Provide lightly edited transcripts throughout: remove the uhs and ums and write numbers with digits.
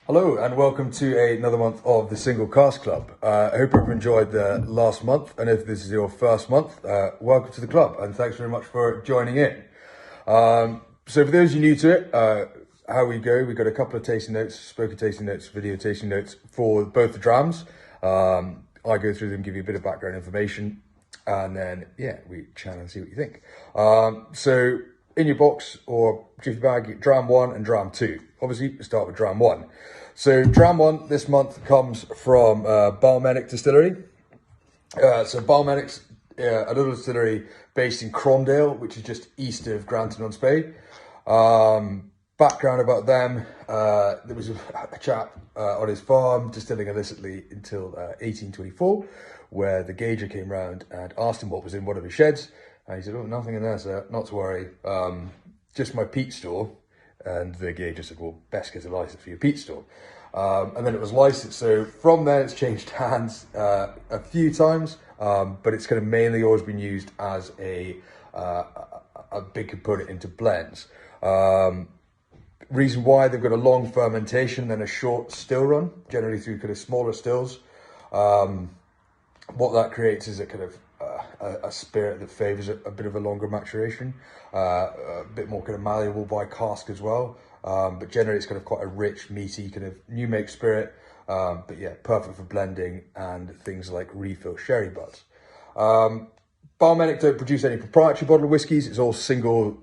Hello and welcome to another month of the Single Cask Club. I hope you've enjoyed the last month, and if this is your first month, welcome to the club and thanks very much for joining in. So for those of you new to it, how we go, we've got a couple of tasting notes, spoken tasting notes, video tasting notes for both the drams. I go through them, give you a bit of background information, and then, yeah, we chat and see what you think. So in your box or jiffy bag, dram 1 and dram 2. Obviously, we start with dram 1. So dram 1 this month comes from Balmenic Distillery. So Balmenic's a little distillery based in Cromdale, which is just east of Granton-on-Spey. Background about them, there was a chap on his farm distilling illicitly until 1824, where the gauger came round and asked him what was in one of his sheds. And he said, "Oh, nothing in there, sir, not to worry, just my peat store." And the gauger said, "Well, best get a license for your peat store." And then it was licensed. So from there, it's changed hands a few times, but it's kind of mainly always been used as a big component into blends. Reason why, they've got a long fermentation and a short still run, generally through kind of smaller stills. What that creates is a kind of a spirit that favours a bit of a longer maturation, a bit more kind of malleable by cask as well. But generally it's kind of quite a rich, meaty kind of new make spirit. But yeah, perfect for blending and things like refill sherry butts. Balmenic don't produce any proprietary bottled whiskies. It's all single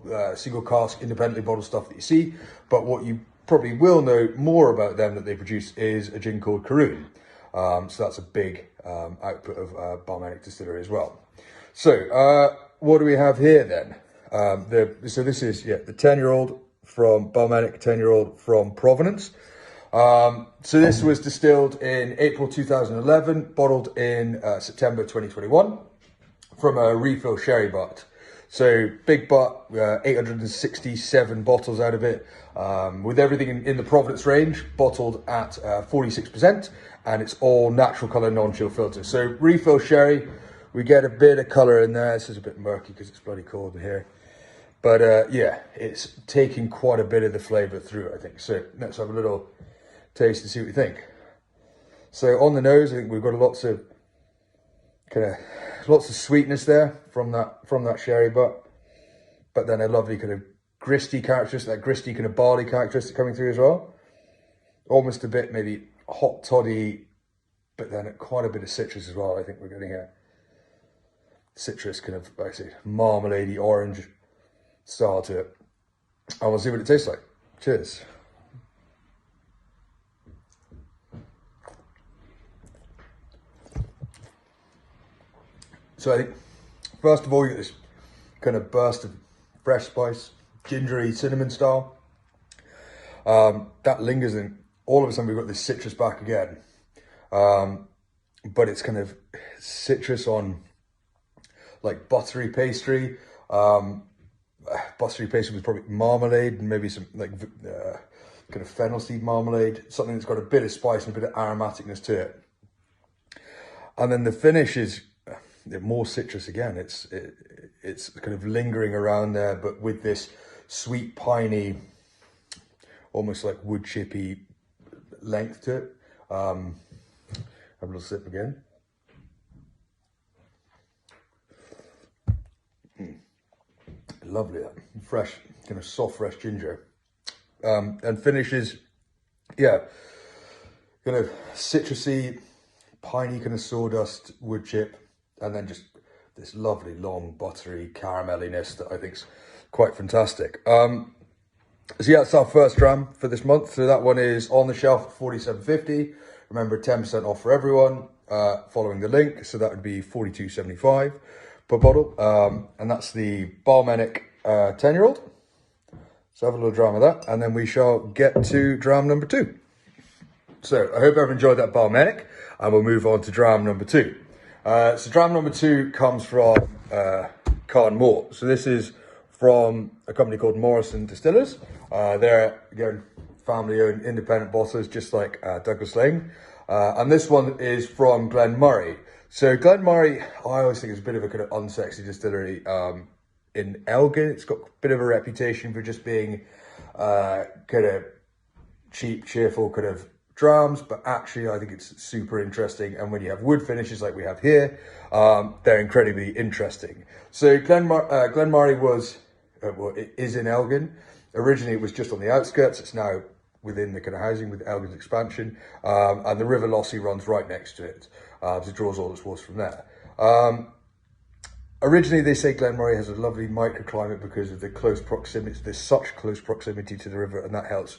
cask, independently bottled stuff that you see. But what you probably will know more about them that they produce is a gin called Caroon. So that's a big output of Balmenic Distillery as well. So what do we have here then? So this is the 10-year-old from Balmenic, 10-year-old from Provenance. So this was distilled in April 2011, bottled in September 2021 from a refill sherry butt. So big butt, 867 bottles out of it, with everything in the Provenance range, bottled at 46%, and it's all natural colour, non-chill filter. So refill sherry, we get a bit of colour in there. This is a bit murky because it's bloody cold in here. But yeah, it's taking quite a bit of the flavour through, I think. So let's have a little taste and see what we think. So on the nose, I think we've got lots of sweetness there from that sherry butt, but then a lovely kind of gristy characteristic, that gristy kind of barley characteristic coming through as well. Almost a bit maybe hot toddy, but then quite a bit of citrus as well. I think we're getting here. Citrus, kind of, like I say, marmalade-y orange style to it. And we'll see what it tastes like. Cheers. So I think, first of all, you get this kind of burst of fresh spice, gingery, cinnamon style. That lingers in. All of a sudden, we've got this citrus back again. But it's kind of citrus on like buttery pastry. Buttery pastry with probably marmalade and maybe some like kind of fennel seed marmalade. Something that's got a bit of spice and a bit of aromaticness to it. And then the finish is more citrus again. It's kind of lingering around there, but with this sweet, piney, almost like wood chippy length to it. Have a little sip again. Lovely, that fresh, kind of soft, fresh ginger. And finishes, yeah, kind of citrusy, piney, kind of sawdust, wood chip. And then just this lovely, long, buttery caramelliness that I think is quite fantastic. So yeah, that's our first dram for this month. So that one is on the shelf at $47.50. Remember, 10% off for everyone following the link. So that would be $42.75 per bottle. And that's the Balmenic 10-year-old. So have a little dram of that. And then we shall get to dram number 2. So I hope everyone enjoyed that Balmenic. And we'll move on to dram number 2. So dram number 2 comes from Carn Mort. So this is from a company called Morrison Distillers. They're, again, family-owned independent bottlers, just like Douglas Lane. And this one is from Glenmurray. So Glenmurray, I always think is a bit of a kind of unsexy distillery in Elgin. It's got a bit of a reputation for just being kind of cheap, cheerful, kind of drams, but actually I think it's super interesting. And when you have wood finishes like we have here, they're incredibly interesting. So Glenmorangie was, well, it is in Elgin. Originally it was just on the outskirts. It's now within the kind of housing with Elgin's expansion. And the River Lossy runs right next to it. So it draws all its water from there. Originally, they say Glenmorangie has a lovely microclimate because of the close proximity. There's such close proximity to the river, and that helps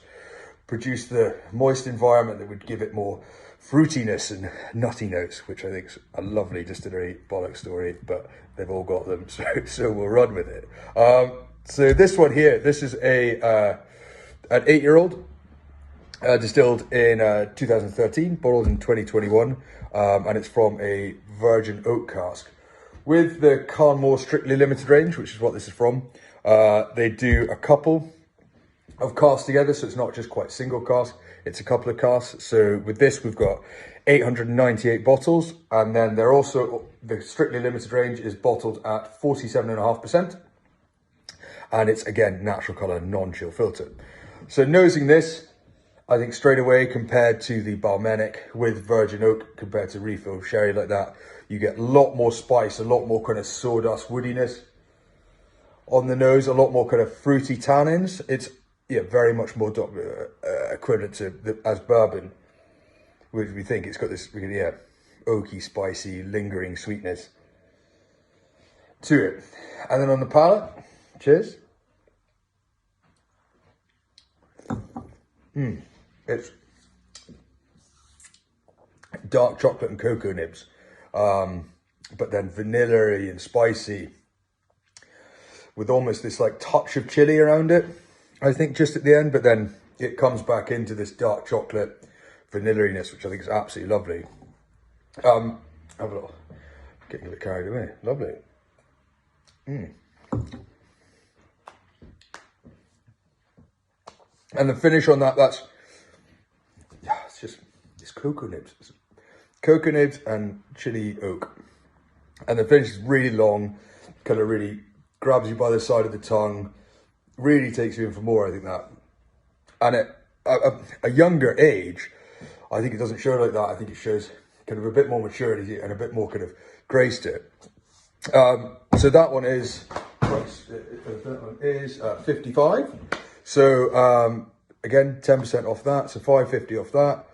produce the moist environment that would give it more fruitiness and nutty notes, which I think is a lovely distillery bollock story, but they've all got them, so we'll run with it. So this one here, this is an 8-year-old distilled in 2013, bottled in 2021, and it's from a virgin oak cask. With the Carnmore Strictly Limited range, which is what this is from, they do a couple of casks together, so it's not just quite single cask, it's a couple of casks. So with this, we've got 898 bottles, and then they're also, the Strictly Limited range is bottled at 47.5%, and it's, again, natural colour, non-chill filter. So nosing this, I think straight away, compared to the Balmenic with virgin oak, compared to refill sherry like that, you get a lot more spice, a lot more kind of sawdust woodiness on the nose, a lot more kind of fruity tannins. It's very much more equivalent to as bourbon, which we think it's got this oaky, spicy, lingering sweetness to it. And then on the palate, cheers. It's dark chocolate and cocoa nibs. But then vanilla-y and spicy with almost this like touch of chili around it, I think, just at the end, but then it comes back into this dark chocolate vanilla-ness, which I think is absolutely lovely. Have a little, getting a bit carried away, lovely. And the finish on that, it's just, it's cocoa nibs. Cocoa nibs and chili oak. And the finish is really long, kind of really grabs you by the side of the tongue, really takes you in for more, I think that. And at a younger age, I think it doesn't show like that. I think it shows kind of a bit more maturity and a bit more kind of grace to it. So that one is, that one is 55. So again, 10% off that. So $5.50 off that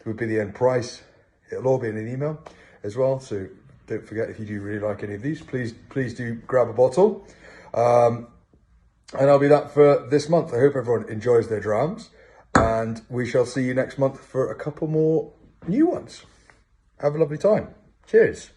would be the end price. It'll all be in an email as well. So don't forget, if you do really like any of these, please do grab a bottle. And I'll be that for this month. I hope everyone enjoys their drams, and we shall see you next month for a couple more new ones. Have a lovely time. Cheers.